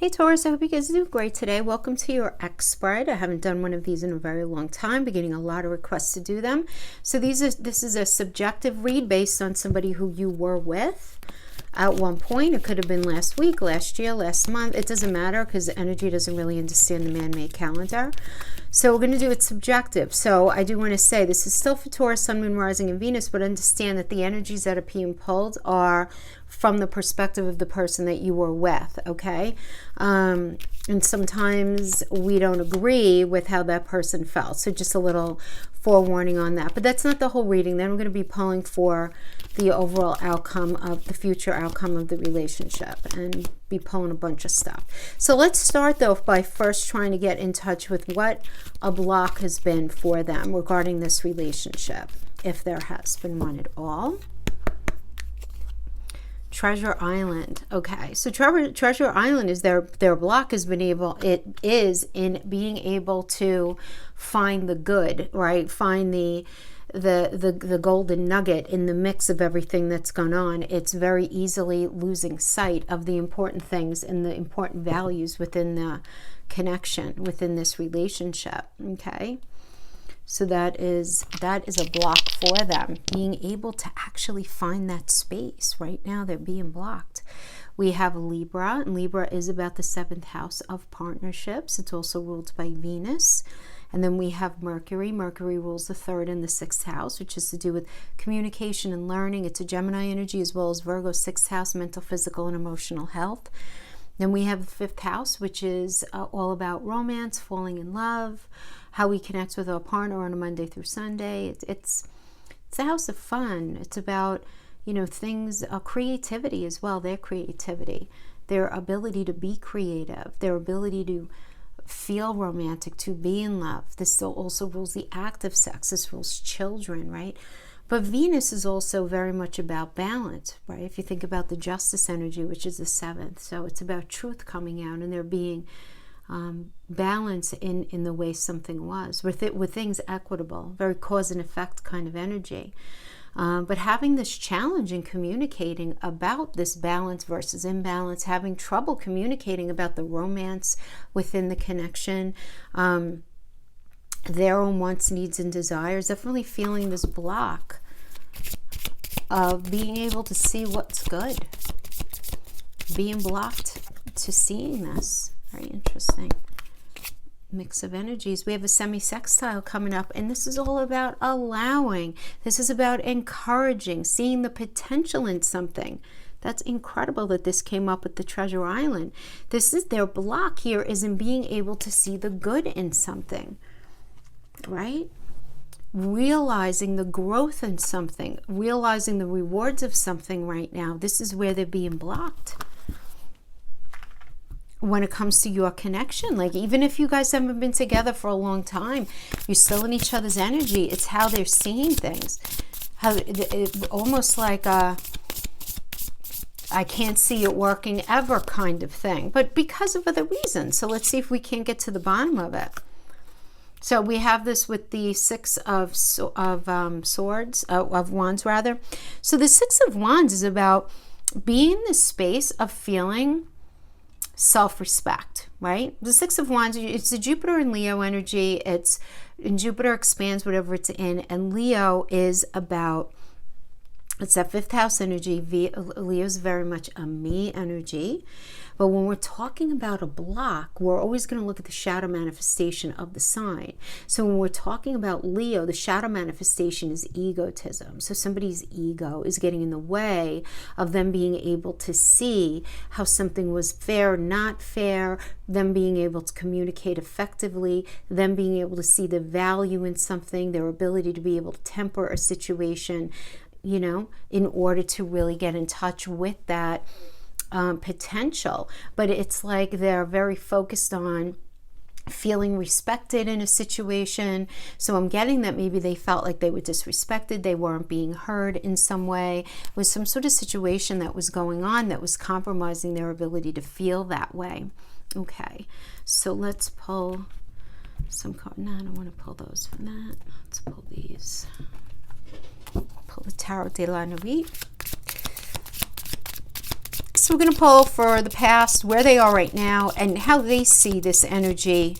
Hey Taurus, I hope you guys do great today. Welcome to your expert. I haven't done one of these in a very long time. Been getting a lot of requests to do them. So this is a subjective read based on somebody who you were with at one point. It could have been last week, last year, last month. It doesn't matter because the energy doesn't really understand the man-made calendar. So we're going to do it subjective. So I do want to say this is still for Taurus, Sun, Moon, Rising, and Venus, but understand that the energies that are being pulled are from the perspective of the person that you were with, okay? And sometimes we don't agree with how that person felt. So just a little forewarning on that. But that's not the whole reading. Then we're going to be pulling for the overall outcome of the future outcome of the relationship and be pulling a bunch of stuff. So let's start though by first trying to get in touch with what a block has been for them regarding this relationship, if there has been one at all. Treasure Island. Okay, so Treasure Island is their block has been able, it is in being able to find the good, right? Find the golden nugget in the mix of everything that's gone on. It's very easily losing sight of the important things and the important values within the connection, within this relationship. Okay. So that is a block for them, being able to actually find that space. Right now they're being blocked. We have Libra, and Libra is about the 7th house of partnerships. It's also ruled by Venus. And then we have Mercury. Mercury rules the 3rd and the 6th house, which is to do with communication and learning. It's a Gemini energy, as well as Virgo 6th house, mental, physical, and emotional health. Then we have the 5th house, which is all about romance, falling in love, how we connect with our partner on a Monday through Sunday. It's a house of fun. It's about, you know, things, creativity as well, their creativity, their ability to be creative, their ability to feel romantic, to be in love. This also rules the act of sex. This rules children, right? But Venus is also very much about balance, right? If you think about the justice energy, which is the 7th. So it's about truth coming out and there being balance in the way something was, with things equitable, very cause and effect kind of energy. But having this challenge in communicating about this balance versus imbalance, having trouble communicating about the romance within the connection, their own wants, needs, and desires, definitely feeling this block of being able to see what's good, being blocked to seeing this. Very interesting mix of energies. We have a semi-sextile coming up, and this is all about allowing. This is about encouraging, seeing the potential in something. That's incredible that this came up with the Treasure Island. This is their block here, is in being able to see the good in something, right? Realizing the growth in something, realizing the rewards of something right now. This is where they're being blocked. When it comes to your connection, like even if you guys haven't been together for a long time, you're still in each other's energy. It's how they're seeing things, how it almost like I can't see it working ever kind of thing, but because of other reasons. So let's see if we can get to the bottom of it. So we have this with the 6 of Wands rather. So the 6 of Wands is about being in the space of feeling self-respect, right? The 6 of Wands, it's the Jupiter and Leo energy. It's, and Jupiter expands whatever it's in, and Leo is about, it's that 5th house energy. Leo is very much a me energy. But when we're talking about a block, we're always going to look at the shadow manifestation of the sign. So when we're talking about Leo, the shadow manifestation is egotism. So somebody's ego is getting in the way of them being able to see how something was fair, not fair, them being able to communicate effectively, them being able to see the value in something, their ability to be able to temper a situation, you know, in order to really get in touch with that potential. But it's like they're very focused on feeling respected in a situation. So I'm getting that maybe they felt like they were disrespected, they weren't being heard in some way. It was some sort of situation that was going on that was compromising their ability to feel that way. Okay, so let's pull some cards. No, I don't want to pull those from that. Let's pull these. Pull the Tarot de la Nuit. So we're going to pull for the past, where they are right now, and how they see this energy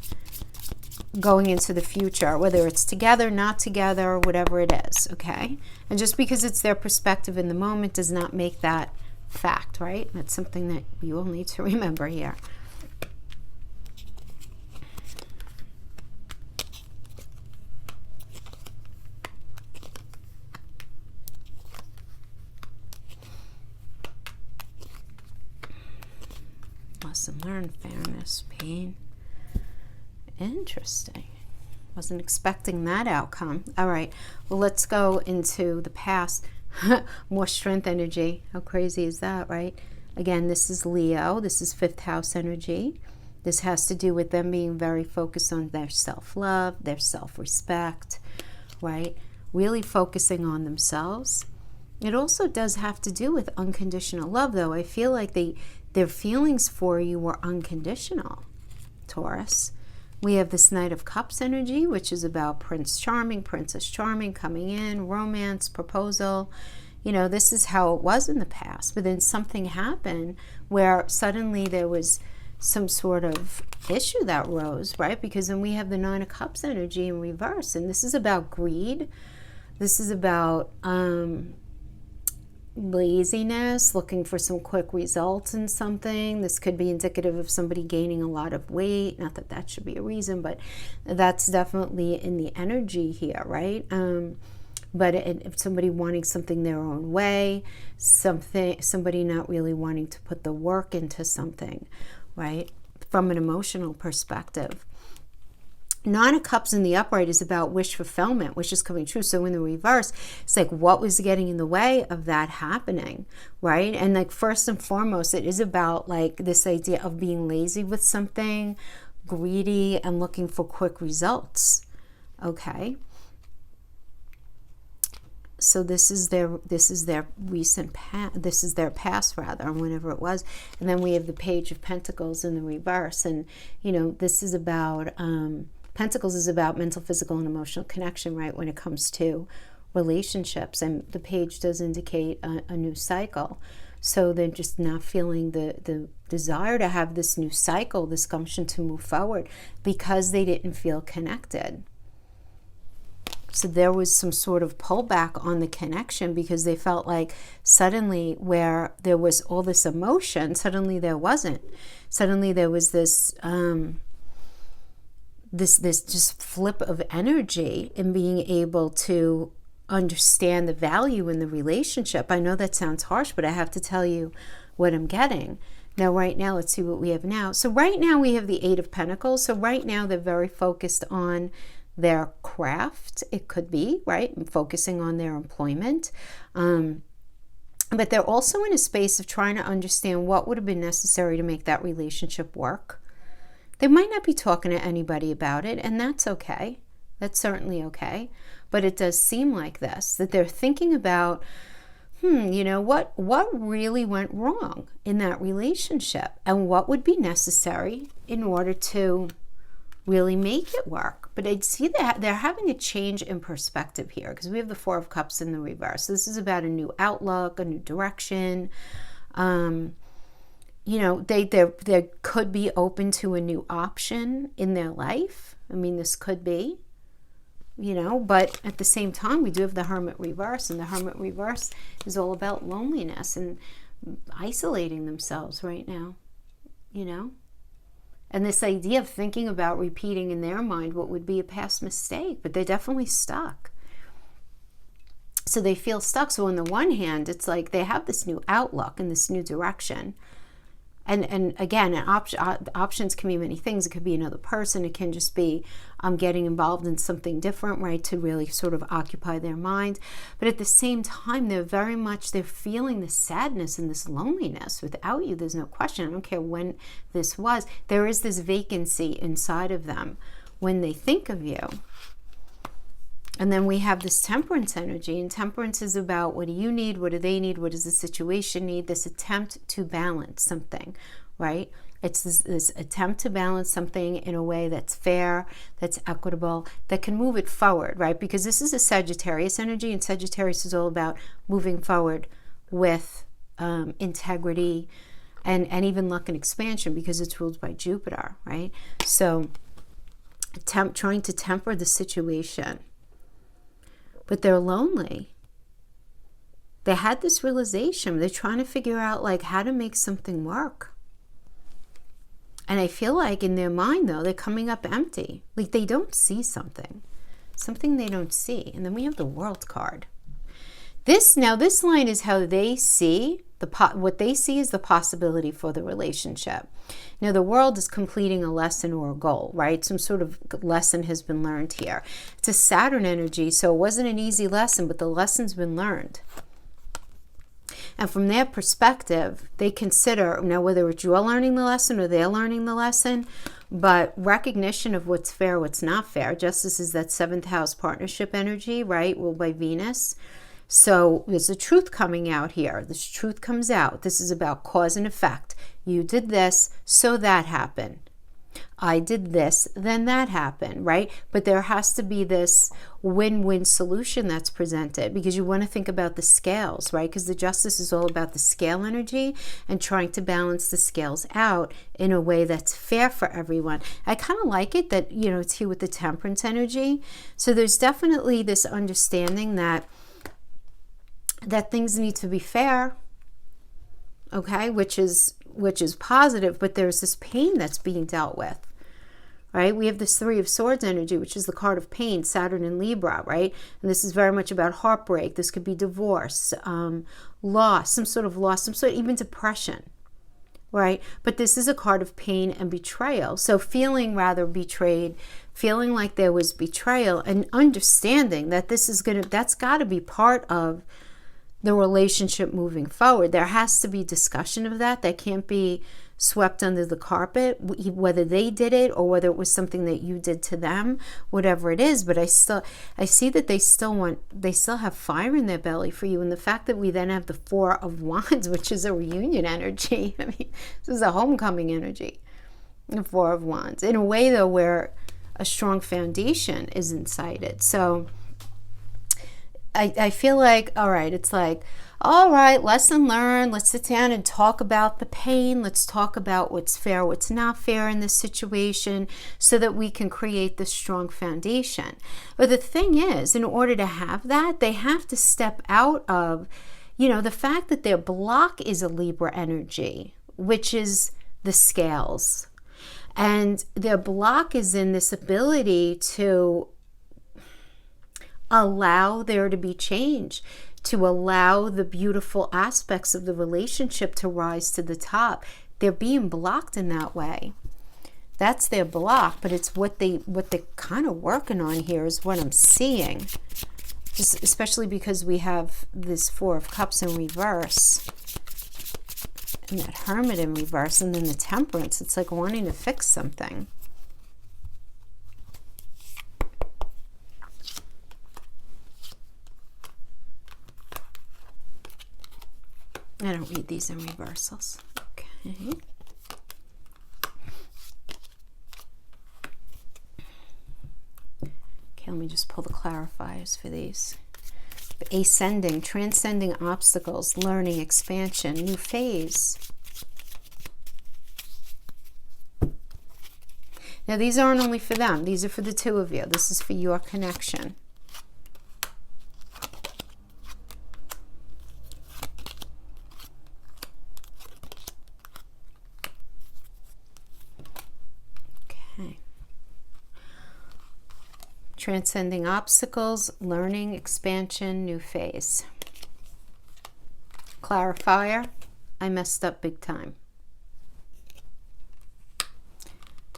going into the future, whether it's together, not together, whatever it is, okay? And just because it's their perspective in the moment does not make that fact, right? That's something that you will need to remember here. Lesson learned, fairness, pain. Interesting. Wasn't expecting that outcome. All right. Well, let's go into the past. More strength energy. How crazy is that, right? Again, this is Leo. This is 5th house energy. This has to do with them being very focused on their self-love, their self-respect, right? Really focusing on themselves. It also does have to do with unconditional love, though. I feel like their feelings for you were unconditional, Taurus. We have this Knight of Cups energy, which is about Prince Charming, Princess Charming coming in, romance, proposal. You know, this is how it was in the past. But then something happened where suddenly there was some sort of issue that rose, right? Because then we have the 9 of Cups energy in reverse. And this is about greed. This is about laziness, looking for some quick results in something. This could be indicative of somebody gaining a lot of weight. Not that that should be a reason, but that's definitely in the energy here, right? But if somebody wanting something their own way, somebody not really wanting to put the work into something, right? From an emotional perspective. 9 of Cups in the upright is about wish fulfillment, which is coming true. So in the reverse, it's like, what was getting in the way of that happening, right? And like, first and foremost, it is about like this idea of being lazy with something, greedy, and looking for quick results, okay? So this is their recent past, this is their past rather, whenever it was. And then we have the Page of Pentacles in the reverse. And, you know, this is about, Pentacles is about mental, physical, and emotional connection, right, when it comes to relationships. And the page does indicate a new cycle. So they're just not feeling the desire to have this new cycle, this gumption to move forward, because they didn't feel connected. So there was some sort of pullback on the connection because they felt like suddenly where there was all this emotion, suddenly there wasn't. Suddenly there was this... this just flip of energy in being able to understand the value in the relationship. I know that sounds harsh, but I have to tell you what I'm getting. Now, right now, let's see what we have now. So right now we have the 8 of Pentacles. So right now they're very focused on their craft. It could be, right? Focusing on their employment. But they're also in a space of trying to understand what would have been necessary to make that relationship work. They might not be talking to anybody about it, and that's okay. That's certainly okay. But it does seem like this, that they're thinking about, you know, what really went wrong in that relationship and what would be necessary in order to really make it work. But I see that they're having a change in perspective here because we have the 4 of Cups in the reverse. So this is about a new outlook, a new direction. You know, they could be open to a new option in their life. I mean, this could be, you know, but at the same time, we do have the Hermit reverse, and the Hermit reverse is all about loneliness and isolating themselves right now, you know. And this idea of thinking about repeating in their mind what would be a past mistake, but they're definitely stuck. So they feel stuck. So on the one hand, it's like they have this new outlook and this new direction. And again, options can be many things. It could be another person. It can just be getting involved in something different, right, to really sort of occupy their mind. But at the same time, they're feeling this sadness and this loneliness. Without you, there's no question. I don't care when this was. There is this vacancy inside of them when they think of you. And then we have this Temperance energy, and Temperance is about what do you need, what do they need, what does the situation need, this attempt to balance something, right? It's this attempt to balance something in a way that's fair, that's equitable, that can move it forward, right? Because this is a Sagittarius energy, and Sagittarius is all about moving forward with integrity, and even luck and expansion because it's ruled by Jupiter, right? So trying to temper the situation. But they're lonely. They had this realization. They're trying to figure out like how to make something work. And I feel like in their mind, though, they're coming up empty. Like they don't see something they don't see. And then we have the World card. This line is how they see what they see is the possibility for the relationship. Now the World is completing a lesson or a goal, right? Some sort of lesson has been learned here. It's a Saturn energy, so it wasn't an easy lesson, but the lesson's been learned. And from their perspective, they consider, now whether it's you're learning the lesson or they're learning the lesson, but recognition of what's fair, what's not fair. Justice is that 7th house partnership energy, right? Ruled by Venus. So there's a truth coming out here. This truth comes out. This is about cause and effect. You did this, so that happened. I did this, then that happened, right? But there has to be this win-win solution that's presented, because you want to think about the scales, right? Because the Justice is all about the scale energy and trying to balance the scales out in a way that's fair for everyone. I kind of like it that, you know, it's here with the Temperance energy. So there's definitely this understanding that things need to be fair, okay, which is positive, but there's this pain that's being dealt with, right? We have this 3 of Swords energy, which is the card of pain, Saturn in Libra, right? And this is very much about heartbreak. This could be divorce, loss, some sort of even depression, right? But this is a card of pain and betrayal. So feeling rather betrayed, feeling like there was betrayal, and understanding that that's got to be part of the relationship moving forward. There has to be discussion of that. That can't be swept under the carpet, whether they did it or whether it was something that you did to them, whatever it is. But I see that they still have fire in their belly for you. And the fact that we then have the 4 of Wands, which is a reunion energy. I mean, this is a homecoming energy, the 4 of Wands. In a way, though, where a strong foundation is incited. So I feel like, all right, it's like, all right, lesson learned. Let's sit down and talk about the pain. Let's talk about what's fair, what's not fair in this situation, so that we can create this strong foundation. But the thing is, in order to have that, they have to step out of, you know, the fact that their block is a Libra energy, which is the scales. And their block is in this ability to allow there to be change, to allow the beautiful aspects of the relationship to rise to the top. They're being blocked in that way. That's their block, but it's what they're kind of working on here is what I'm seeing. Just especially because we have this 4 of Cups in reverse and that Hermit in reverse, and then the Temperance. It's like wanting to fix something. I don't read these in reversals. Okay. Okay, let me just pull the clarifiers for these. Ascending, transcending obstacles, learning, expansion, new phase. Now, these aren't only for them. These are for the 2 of you. This is for your connection. Transcending obstacles, learning, expansion, new phase. Clarifier, I messed up big time.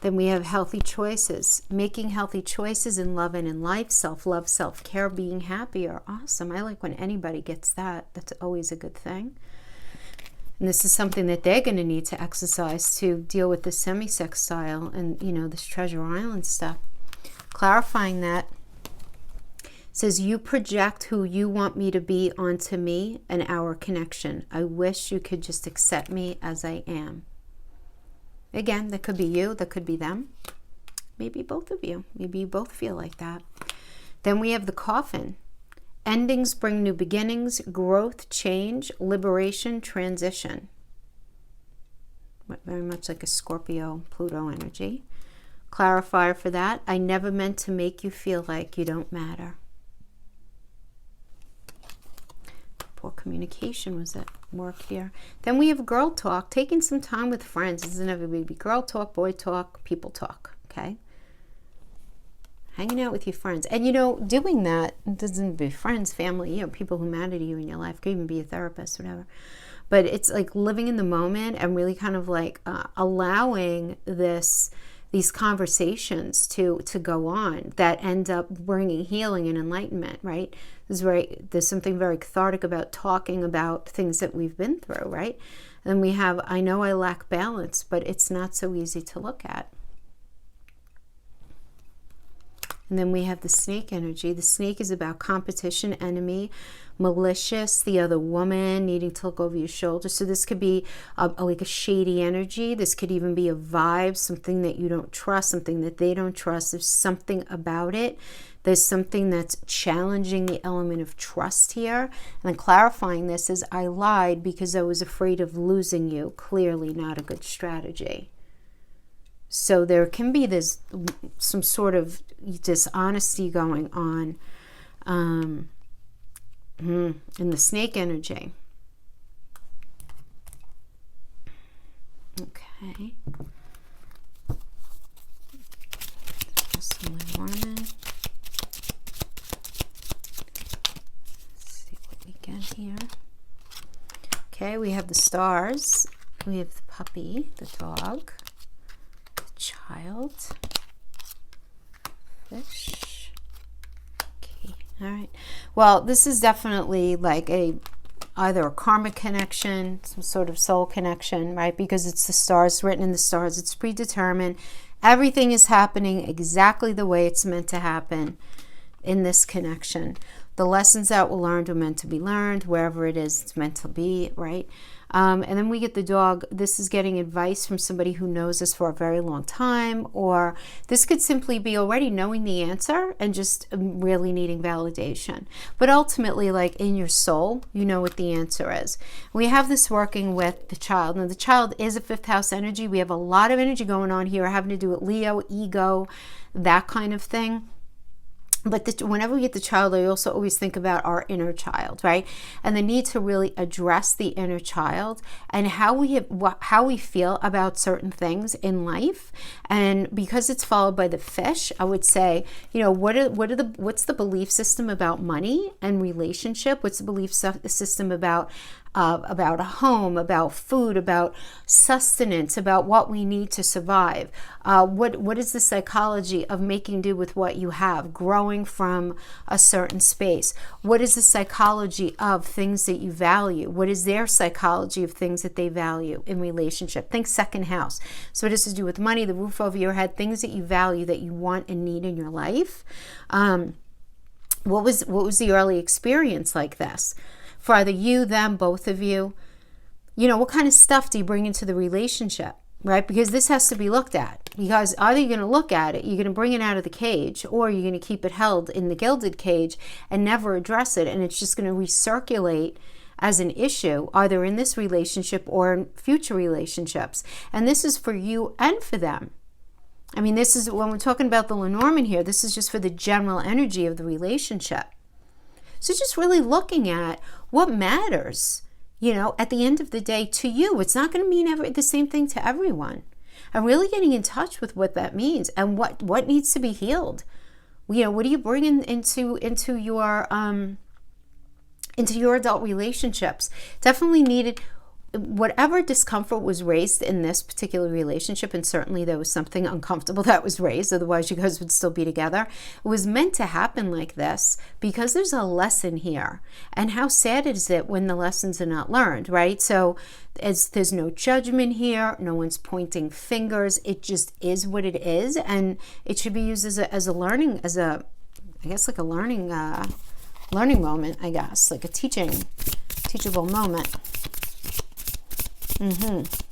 Then we have healthy choices. Making healthy choices in love and in life, self-love, self-care, being happy are awesome. I like when anybody gets that. That's always a good thing. And this is something that they're going to need to exercise to deal with the semi-sextile and, you know, this Treasure Island stuff. Clarifying that, says you project who you want me to be onto me and our connection. I wish you could just accept me as I am. Again, that could be you, that could be them. Maybe both of you. Maybe you both feel like that. Then we have the Coffin. Endings bring new beginnings, growth, change, liberation, transition. very much like a Scorpio, Pluto energy. Clarifier for that, I never meant to make you feel like you don't matter. Poor communication was at work here. Then we have girl talk, taking some time with friends. This doesn't have to be girl talk, boy talk, people talk, okay? Hanging out with your friends. And, you know, doing that, it doesn't be friends, family, you know, people who matter to you in your life. Could even be a therapist, whatever. But it's like living in the moment and really kind of like allowing these conversations to go on that end up bringing healing and enlightenment, right? There's something very cathartic about talking about things that we've been through, right? And we have, I know I lack balance, but it's not so easy to look at. And then we have the snake energy. The snake is about competition, enemy, malicious, the other woman, needing to look over your shoulder. So this could be like a shady energy. This could even be a vibe, something that you don't trust, something that they don't trust. There's something about it. There's something that's challenging the element of trust here. And then clarifying this is, I lied because I was afraid of losing you. Clearly not a good strategy. So there can be some sort of dishonesty going on in the snake energy. Okay. Some Lenormand. Let's see what we get here. Okay, we have the stars. We have the puppy, the dog, the child, fish. Okay, all right. Well, this is definitely like either a karmic connection, some sort of soul connection, right? Because it's the stars, written in the stars. It's predetermined. Everything is happening exactly the way it's meant to happen in this connection. The lessons that were learned are meant to be learned, wherever it is, it's meant to be, right? And then we get the dog. This is getting advice from somebody who knows us for a very long time, or this could simply be already knowing the answer and just really needing validation. But ultimately, like in your soul, you know what the answer is. We have this working with the child. Now, the child is a fifth house energy. We have a lot of energy going on here having to do with Leo, ego, that kind of thing. But whenever we get the child, I also always think about our inner child, right? And the need to really address the inner child and how we feel about certain things in life. And because it's followed by the fish, I would say, you know, what's the belief system about money and relationship? What's the belief system about a home, about food, about sustenance, about what we need to survive? What is the psychology of making do with what you have, growing from a certain space? What is the psychology of things that you value? What is their psychology of things that they value in relationship? Think second house. So it has to do with money, the roof over your head, things that you value, that you want and need in your life. What was the early experience like this? For either you, them, both of you, you know, what kind of stuff do you bring into the relationship, right? Because this has to be looked at. Because either you're going to look at it, you're going to bring it out of the cage, or you're going to keep it held in the gilded cage and never address it. And it's just going to recirculate as an issue, either in this relationship or in future relationships. And this is for you and for them. I mean, this is, when we're talking about the Lenormand here, this is just for the general energy of the relationship. So just really looking at what matters, you know, at the end of the day to you. It's not going to mean the same thing to everyone. And really getting in touch with what that means and what needs to be healed. You know, what do you bring into your adult relationships? Definitely needed. Whatever discomfort was raised in this particular relationship, and certainly there was something uncomfortable that was raised, otherwise you guys would still be together. It was meant to happen like this because there's a lesson here. And how sad is it when the lessons are not learned, right? So there's no judgment here. No one's pointing fingers. It just is what it is. And it should be used as a learning, I guess like a learning moment, I guess, like a teachable moment. Let's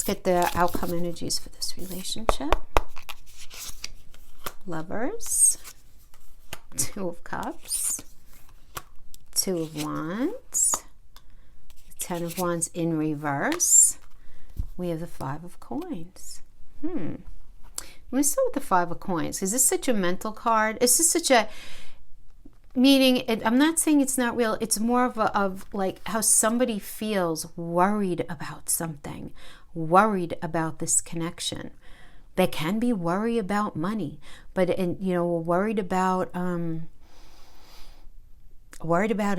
get the outcome energies for this relationship. Lovers, Two of Cups, Two of Wands, Ten of Wands in reverse. We have the Five of Coins. I'm going to start with the Five of Coins. Is this such a mental card? Is this such a meaning? I'm not saying it's not real. It's more of like how somebody feels worried about something, worried about this connection. They can be worried about money, but worried about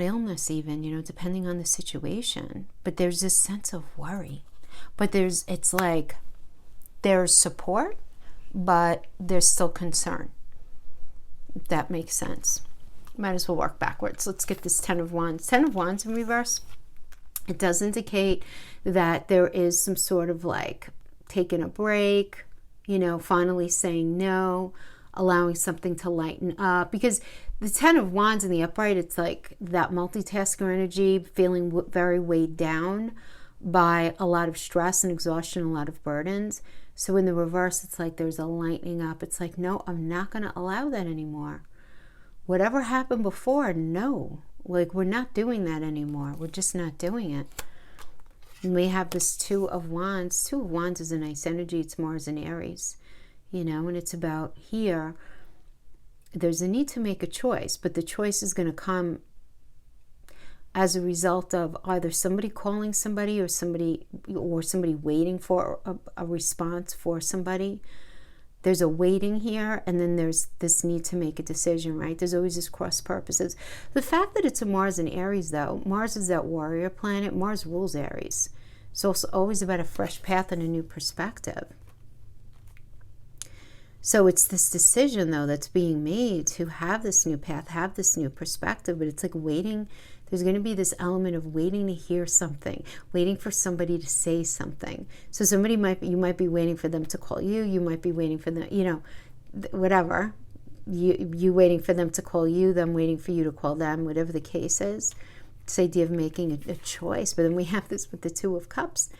illness, even depending on the situation. But there's this sense of worry. But it's like there's support, but there's still concern. If that makes sense. Might as well work backwards. Let's get this Ten of Wands. Ten of Wands in reverse. It does indicate that there is some sort of like taking a break, finally saying no, allowing something to lighten up. Because the Ten of Wands in the upright, it's like that multitasker energy, feeling very weighed down by a lot of stress and exhaustion, a lot of burdens. So in the reverse, it's like there's a lightening up. It's like, no, I'm not going to allow that anymore. Whatever happened before, no. Like, we're not doing that anymore. We're just not doing it. And we have this Two of Wands. Two of Wands is a nice energy. It's Mars and Aries, and it's about here. There's a need to make a choice, but the choice is going to come as a result of either somebody calling somebody or somebody waiting for a response for somebody. There's a waiting here, and then there's this need to make a decision, right? There's always this cross purposes. The fact that it's a Mars and Aries, though, Mars is that warrior planet. Mars rules Aries. So it's always about a fresh path and a new perspective. So it's this decision, though, that's being made to have this new path, have this new perspective, but it's like waiting. There's going to be this element of waiting to hear something, waiting for somebody to say something. So you might be waiting for them to call you. You might be waiting for them, whatever. You waiting for them to call you, them waiting for you to call them, whatever the case is. This idea of making a choice. But then we have this with the Two of Cups,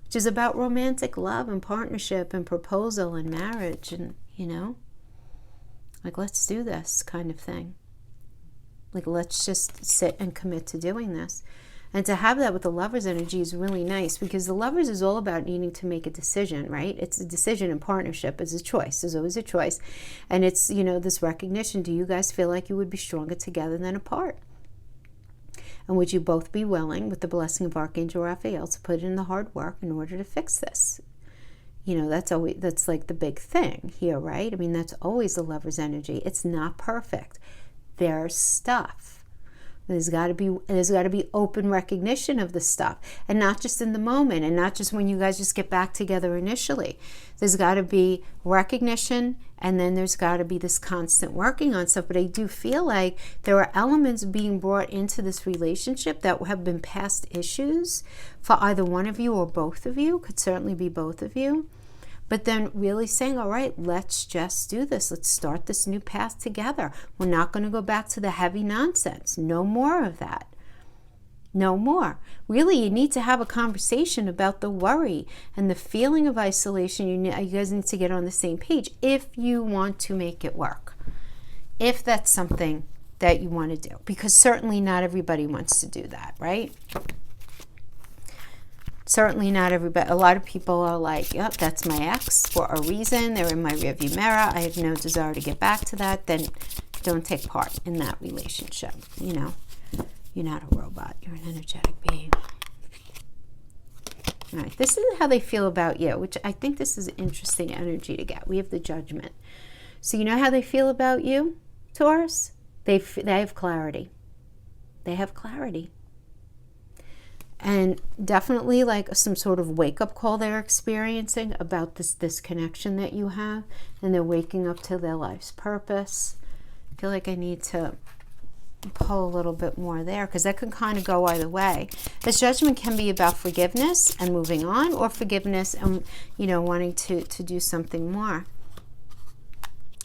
which is about romantic love and partnership and proposal and marriage and, like, let's do this kind of thing. Like, let's just sit and commit to doing this. And to have that with the Lovers energy is really nice, because the Lovers is all about needing to make a decision, right? It's a decision in partnership. It's a choice. There's always a choice. And it's, this recognition. Do you guys feel like you would be stronger together than apart? And would you both be willing, with the blessing of Archangel Raphael, to put in the hard work in order to fix this? That's like the big thing here, right? I mean, that's always the Lover's energy. It's not perfect. There's stuff. There's got to be open recognition of the stuff, and not just in the moment, and not just when you guys just get back together initially. There's got to be recognition, and then there's got to be this constant working on stuff. But I do feel like there are elements being brought into this relationship that have been past issues for either one of you or both of you. Could certainly be both of you. But then really saying, all right, let's just do this. Let's start this new path together. We're not going to go back to the heavy nonsense. No more of that. No more. Really, you need to have a conversation about the worry and the feeling of isolation. You guys need to get on the same page if you want to make it work. If that's something that you want to do. Because certainly not everybody wants to do that, right? Certainly not everybody. A lot of people are like, yep, that's my ex for a reason. They're in my rearview mirror. I have no desire to get back to that. Then don't take part in that relationship. You're not a robot. You're an energetic being. All right, this is how they feel about you, which I think this is interesting energy to get. We have the Judgment. So you know how they feel about you, Taurus? They have clarity. They have clarity. And definitely like some sort of wake-up call they're experiencing about this connection that you have. And they're waking up to their life's purpose. I feel like I need to pull a little bit more there, because that can kind of go either way. This Judgment can be about forgiveness and moving on, or forgiveness and, wanting to do something more.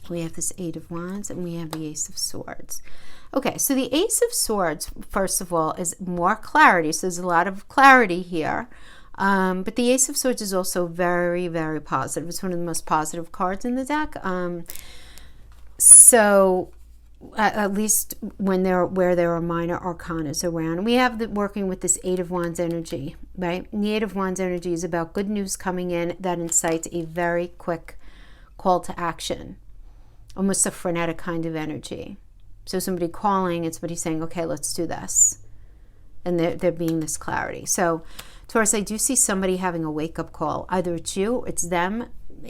We have this Eight of Wands, and we have the Ace of Swords. Okay, so the Ace of Swords, first of all, is more clarity. So there's a lot of clarity here. But the Ace of Swords is also very, very positive. It's one of the most positive cards in the deck. So at least when where there are minor arcanas around. We have working with this Eight of Wands energy, right? And the Eight of Wands energy is about good news coming in that incites a very quick call to action, almost a frenetic kind of energy. So somebody calling and somebody saying, okay, let's do this. And there being this clarity. So Taurus, I do see somebody having a wake-up call. Either it's you, it's them,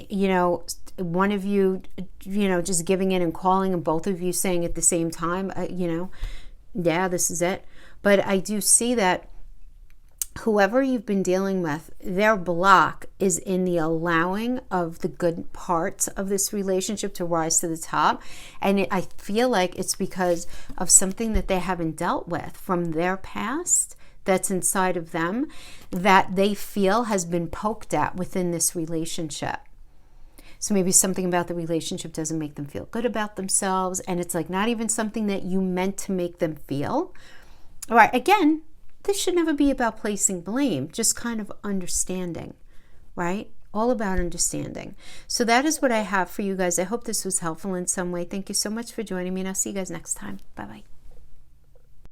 you know, one of you, you know, just giving in and calling, and both of you saying at the same time, you know, yeah, this is it. But I do see that whoever you've been dealing with, their block is in the allowing of the good parts of this relationship to rise to the top. And I feel like it's because of something that they haven't dealt with from their past that's inside of them that they feel has been poked at within this relationship. So maybe something about the relationship doesn't make them feel good about themselves, and it's like not even something that you meant to make them feel. All right, again, this should never be about placing blame, just kind of understanding, right? All about understanding. So that is what I have for you guys. I hope this was helpful in some way. Thank you so much for joining me, and I'll see you guys next time. Bye-bye.